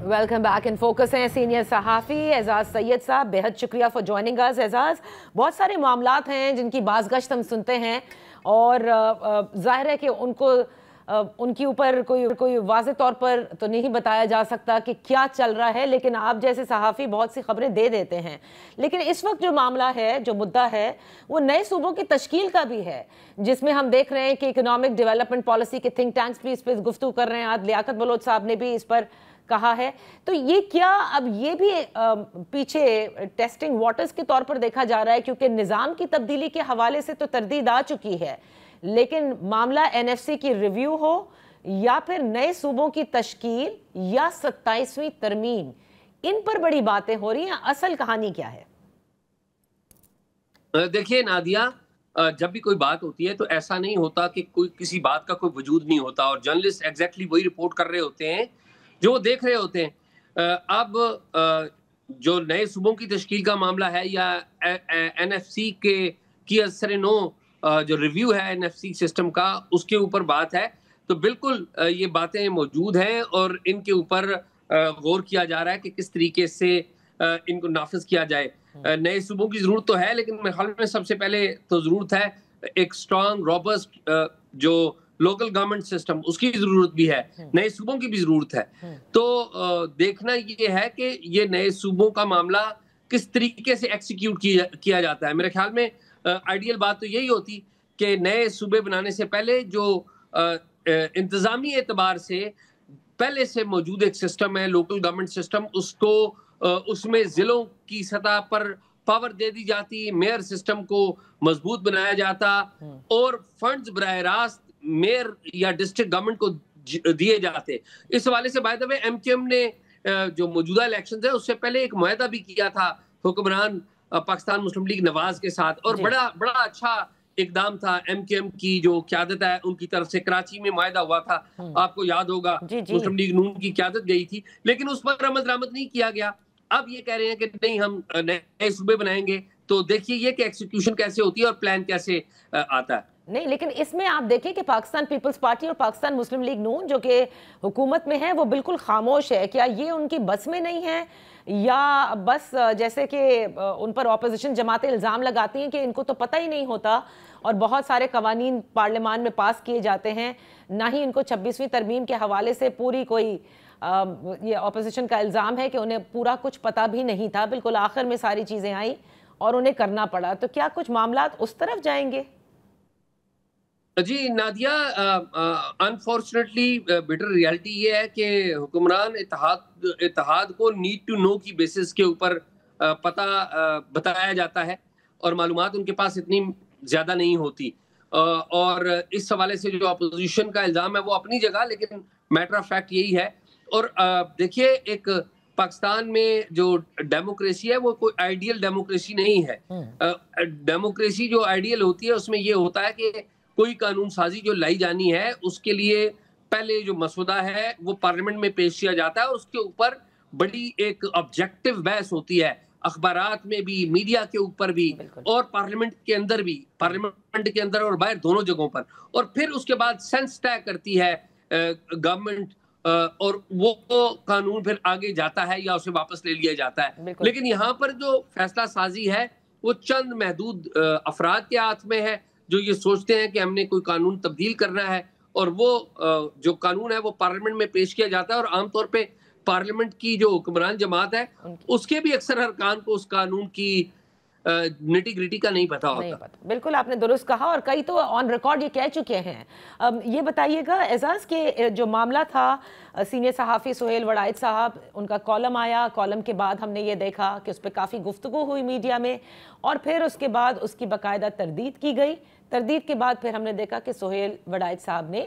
Welcome back in focus हैं senior सहाफ़ी एजाज सैयद साहब, बेहद शुक्रिया फॉर जॉइनिंग अस। एजाज, बहुत सारे मामलात हैं जिनकी बाज़गश्त हम सुनते हैं और ज़ाहिर है कि उनके ऊपर कोई वाज़े तौर पर तो नहीं बताया जा सकता कि क्या चल रहा है, लेकिन आप जैसे सहाफ़ी बहुत सी खबरें दे देते हैं। लेकिन इस वक्त जो मामला है, जो मुद्दा है, वो नए सूबों की तश्कील का भी है, जिसमें हम देख रहे हैं कि इकोनॉमिक डेवलपमेंट पॉलिसी के थिंक टैंक्स भी इस पर गुफ्तगू कर रहे हैं। आज लियाकत बलोच साहब ने भी इस पर कहा है। तो ये क्या अब ये भी पीछे टेस्टिंग वाटर्स के तौर पर देखा जा रहा है, क्योंकि निज़ाम की तब्दीली के हवाले से तो तरदीद आ चुकी है, लेकिन मामला एनएफसी की रिव्यू हो या फिर नए सूबों की तश्कील या 27वीं तरमीम, इन पर बड़ी बातें हो रही हैं। असल कहानी क्या है? देखिए नादिया, जब भी कोई बात होती है तो ऐसा नहीं होता कि कोई किसी बात का कोई वजूद नहीं होता और जर्नलिस्ट एग्जैक्टली वही रिपोर्ट कर रहे होते हैं जो वो देख रहे होते हैं। अब जो नए सूबों की तश्कील का मामला है या एनएफसी की असर नो जो रिव्यू है एनएफसी सिस्टम का, उसके ऊपर बात है, तो बिल्कुल ये बातें मौजूद हैं और इनके ऊपर गौर किया जा रहा है कि किस तरीके से इनको नाफिज किया जाए। नए सूबों की जरूरत तो है, लेकिन मेरे ख्याल में सबसे पहले तो जरूरत है एक स्ट्रॉन्ग रॉबस्ट जो लोकल गवर्नमेंट सिस्टम, उसकी जरूरत भी है, नए सूबों की भी जरूरत है। तो देखना ये है कि ये नए सूबों का मामला किस तरीके से एक्सिक्यूट किया जाता है। मेरे ख्याल में आइडियल बात तो यही होती कि नए सूबे बनाने से पहले जो इंतजामी एतबार से पहले से मौजूद एक सिस्टम है लोकल गवर्नमेंट सिस्टम, उसको उसमें जिलों की सतह पर पावर दे दी जाती, मेयर सिस्टम को मजबूत बनाया जाता और फंड्स बराह रास्त मेयर या डिस्ट्रिक्ट गवर्नमेंट को दिए जाते। इस हवाले से बाय द वे एमकेएम ने जो मौजूदा इलेक्शन है उससे पहले एक मुआहदा भी किया था हुक्मरान पाकिस्तान मुस्लिम लीग नवाज के साथ, और बड़ा अच्छा इकदाम था एमकेएम की जो क्यादत है उनकी तरफ से। कराची में मुआहदा हुआ था, आपको याद होगा, मुस्लिम लीग नून की क्यादत गई थी, लेकिन उस पर अमल दरामद नहीं किया गया। अब ये कह रहे हैं कि नहीं हम नए सूबे बनाएंगे, तो देखिए ये कि एक्सिक्यूशन कैसे होती है और प्लान कैसे आता है। नहीं, लेकिन इसमें आप देखें कि पाकिस्तान पीपल्स पार्टी और पाकिस्तान मुस्लिम लीग नून जो कि हुकूमत में है वो बिल्कुल खामोश है। क्या ये उनकी बस में नहीं है, या बस जैसे कि उन पर ऑपोजिशन जमातें इल्ज़ाम लगाती हैं कि इनको तो पता ही नहीं होता और बहुत सारे कवानीन पार्लियामान में पास किए जाते हैं, ना ही इनको 26वीं तरमीम के हवाले से पूरी कोई ये ऑपोजिशन का इल्ज़ाम है कि उन्हें पूरा कुछ पता भी नहीं था, बिल्कुल आखिर में सारी चीज़ें आई और उन्हें करना पड़ा। तो क्या कुछ मामलात उस तरफ जाएंगे? जी नादिया, अनफॉर्चुनेटली बिटर रियलिटी ये है कि हुक्मरान इत्तेहाद को नीड टू नो की बेसिस के ऊपर पता बताया जाता है और मालूमात उनके पास इतनी ज्यादा नहीं होती। और इस हवाले से जो अपोजिशन का इल्जाम है वो अपनी जगह, लेकिन मैटर ऑफ फैक्ट यही है। और देखिए, एक पाकिस्तान में जो डेमोक्रेसी है वो कोई आइडियल डेमोक्रेसी नहीं है। डेमोक्रेसी जो आइडियल होती है उसमें ये होता है कि कोई कानून साजी जो लाई जानी है उसके लिए पहले जो मसौदा है वो पार्लियामेंट में पेश किया जाता है और उसके ऊपर बड़ी एक ऑब्जेक्टिव बहस होती है, अखबारात में भी, मीडिया के ऊपर भी और पार्लियामेंट के अंदर भी, पार्लियामेंट के अंदर और बाहर दोनों जगहों पर। और फिर उसके बाद सेंस तय करती है गवर्नमेंट और वो कानून फिर आगे जाता है या उसे वापस ले लिया जाता है। लेकिन यहाँ पर जो फैसला साजी है वो चंद महदूद अफराद के हाथ में है जो ये सोचते हैं कि हमने कोई कानून तब्दील करना है, और वो जो कानून है वो पार्लियामेंट में पेश किया जाता है और आमतौर पे पार्लियामेंट की जो हुक्मरान जमात है उसके भी अक्सर अरकान को उस कानून की निटी ग्रिटी का नहीं पता होता। बिल्कुल आपने दुरुस्त कहा और कई तो ऑन रिकॉर्ड ये कह चुके हैं। ये बताइएगा एजाज के जो मामला था, सीनियर सहाफ़ी सुहेल वड़ाइद साहब, उनका कॉलम आया, कॉलम के बाद हमने ये देखा कि उस पर काफ़ी गुफ्तगू हुई मीडिया में और फिर उसके बाद उसकी बाकायदा तरदीद की गई। तरदीद के बाद फिर हमने देखा कि सुहेल वड़ाइद साहब ने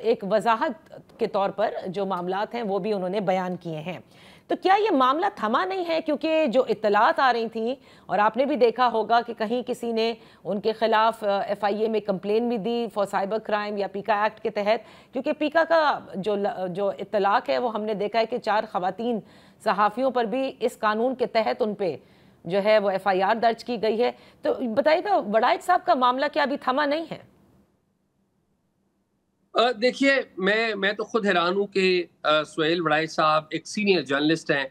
एक वजाहत के तौर पर जो मामलात हैं वो भी उन्होंने बयान किए हैं। तो क्या ये मामला थमा नहीं है, क्योंकि जो इत्तलात आ रही थी और आपने भी देखा होगा कि कहीं किसी ने उनके खिलाफ FIA में कंप्लेन भी दी फॉर साइबर क्राइम या पीका एक्ट के तहत, क्योंकि पीका का जो इत्तलाक है वो हमने देखा है कि 4 ख़वातीन सहाफ़ियों पर भी इस कानून के तहत उन पे जो है वो FIR दर्ज की गई है। तो बताइएगा, वड़ाइद साहब का मामला क्या अभी थमा नहीं है? دیکھیے میں تو خود حیران ہوں کہ سہیل وڑائی صاحب ایک سینئر جرنلسٹ ہیں،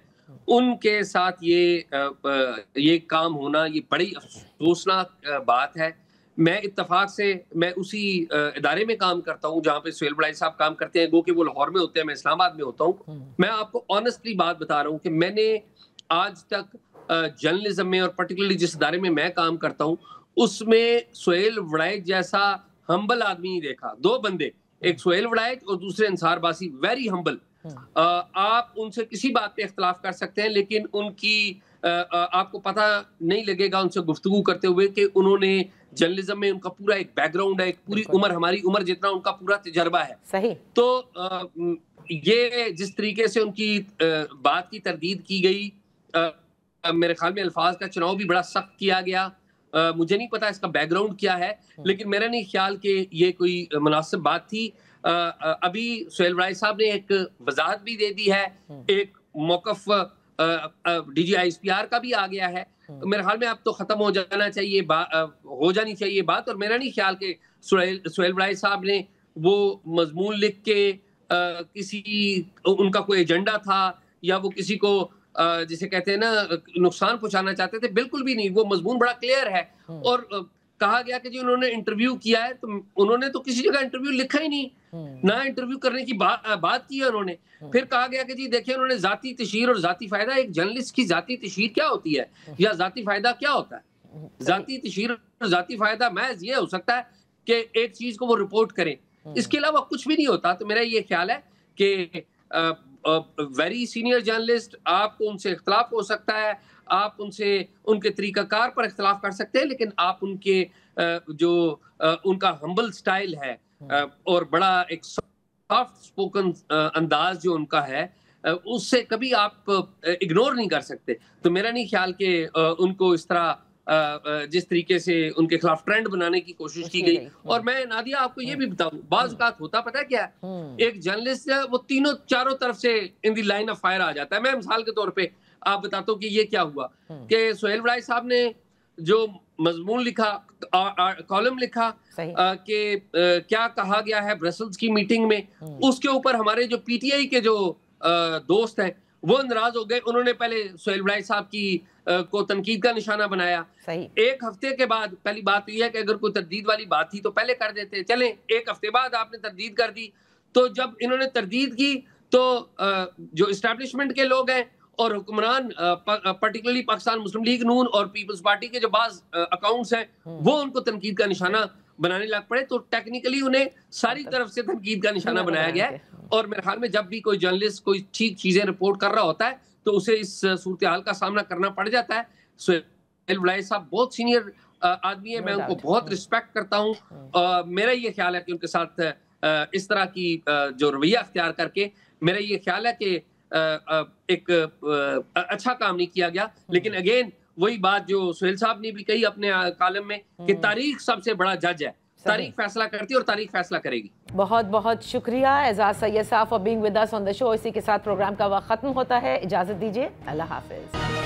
ان کے ساتھ یہ کام ہونا یہ بڑی افسوسناک بات ہے۔ میں اتفاق سے میں اسی ادارے میں کام کرتا ہوں جہاں پہ سہیل وڑائی صاحب کام کرتے ہیں، گو کہ وہ لاہور میں ہوتے ہیں، میں اسلام آباد میں ہوتا ہوں۔ میں آپ کو آنیسٹلی بات بتا رہا ہوں کہ میں نے آج تک جرنلزم میں اور پرٹیکولرلی جس ادارے میں میں کام کرتا ہوں اس میں سہیل وڑائی جیسا ہمبل آدمی نہیں دیکھا۔ دو بندے، ایک سہیل وڑائی اور دوسرے انصار باسی، ویری ہمبل۔ آپ ان سے کسی بات پہ اختلاف کر سکتے ہیں لیکن ان کی آپ کو پتہ نہیں لگے گا ان سے گفتگو کرتے ہوئے کہ انہوں نے جرنلزم میں ان کا پورا ایک بیک گراؤنڈ ہے، ایک پوری عمر، ہماری عمر جتنا ان کا پورا تجربہ ہے۔ صحیح۔ تو یہ جس طریقے سے ان کی بات کی تردید کی گئی، میرے خیال میں الفاظ کا چناؤ بھی بڑا سخت کیا گیا۔ مجھے نہیں پتا اس کا بیک گراؤنڈ کیا ہے، لیکن میرا نہیں خیال کہ یہ کوئی مناسب بات تھی۔ ابھی سہیل وڑائی صاحب نے ایک وضاحت بھی دے دی ہے، ایک موقف D G I S P R کا بھی آ گیا ہے۔ میرے خیال میں اب تو ختم ہو جانی چاہیے بات، اور میرا نہیں خیال کہ سہیل وڑائی صاحب نے وہ مضمون لکھ کے کسی ان کا کوئی ایجنڈا تھا یا وہ کسی کو جسے کہتے ہیں نا نقصان پہنچانا چاہتے تھے، بالکل بھی نہیں۔ وہ مضمون بڑا کلیئر ہے، اور کہا گیا کہ جی انہوں نے انٹرویو کیا ہے، تو انہوں نے تو کسی جگہ انٹرویو لکھا ہی نہیں، نہ انٹرویو کرنے کی بات کی ہے انہوں نے۔ پھر کہا گیا کہ جی دیکھیں انہوں نے ذاتی تشہیر اور ذاتی فائدہ، ایک جرنلسٹ کی ذاتی تشہیر کیا ہوتی ہے یا ذاتی فائدہ کیا ہوتا ہے؟ ذاتی تشہیر اور ذاتی فائدہ محض یہ ہو سکتا ہے کہ ایک چیز کو وہ رپورٹ کریں، اس کے علاوہ کچھ بھی نہیں ہوتا۔ تو میرا یہ خیال ہے کہ ویری سینئر جرنلسٹ، آپ کو ان سے اختلاف ہو سکتا ہے، آپ ان سے ان کے طریقہ کار پر اختلاف کر سکتے ہیں، لیکن آپ ان کے جو ان کا ہمبل سٹائل ہے اور بڑا ایک سافٹ سپوکن انداز جو ان کا ہے، اس سے کبھی آپ اگنور نہیں کر سکتے۔ تو میرا نہیں خیال کہ ان کو اس طرح جس طریقے سے ان کے خلاف ٹرینڈ بنانے کی کوشش کی گئی۔ اور میں نادیہ آپ کو یہ بھی بتاؤں، بعض اوقات ہوتا پتہ کیا ہے، ایک جرنلسٹ ہے وہ تینوں چاروں طرف سے ان دی لائن آف فائر آ جاتا ہے۔ میں مثال کے طور پہ آپ بتاتا ہوں کہ یہ کیا ہوا کہ سہیل وڑائی صاحب نے جو مضمون لکھا، کالم لکھا کہ کیا کہا گیا ہے برسلز کی میٹنگ میں، اس کے اوپر ہمارے جو پی ٹی آئی کے جو دوست ہیں وہ ناراض ہو گئے۔ انہوں نے پہلے سہیل وڑائی صاحب کی کو تنقید کا نشانہ بنایا۔ ایک ہفتے کے بعد پہلی بات یہ ہے کہ اگر کوئی تردید والی بات تھی تو پہلے کر دیتے، چلیں ایک ہفتے بعد آپ نے تردید کر دی۔ تو جب انہوں نے تردید کی تو جو اسٹیبلشمنٹ کے لوگ ہیں اور حکمران پرٹیکولرلی پاکستان مسلم لیگ نون اور پیپلز پارٹی کے جو بعض اکاؤنٹس ہیں وہ ان کو تنقید کا نشانہ بنانے لگ پڑے، تو ٹیکنیکلی انہیں ساری طرف سے تنقید کا نشانہ بنایا گیا ہے۔ اور میرے خیال میں جب بھی کوئی جرنلسٹ کوئی ٹھیک چیزیں رپورٹ کر رہا ہوتا ہے تو اسے اس صورتحال کا سامنا کرنا پڑ جاتا ہے۔ سہیل وڑائی صاحب بہت سینئر آدمی ہے، میں ان کو بہت رسپیکٹ کرتا ہوں۔ میرا یہ خیال ہے کہ ان کے ساتھ اس طرح کی جو رویہ اختیار کر کے، میرا یہ خیال ہے کہ ایک اچھا کام نہیں کیا گیا۔ لیکن اگین وہی بات جو سہیل صاحب نے بھی کہی اپنے کالم میں کہ تاریخ سب سے بڑا جج ہے، تاریخ فیصلہ کرتی ہے اور تاریخ فیصلہ کرے گی۔ بہت بہت شکریہ اعزاز سید صاحب فار بینگ ود اس آن دا شو۔ اسی کے ساتھ پروگرام کا وقت ختم ہوتا ہے، اجازت دیجیے، اللہ حافظ۔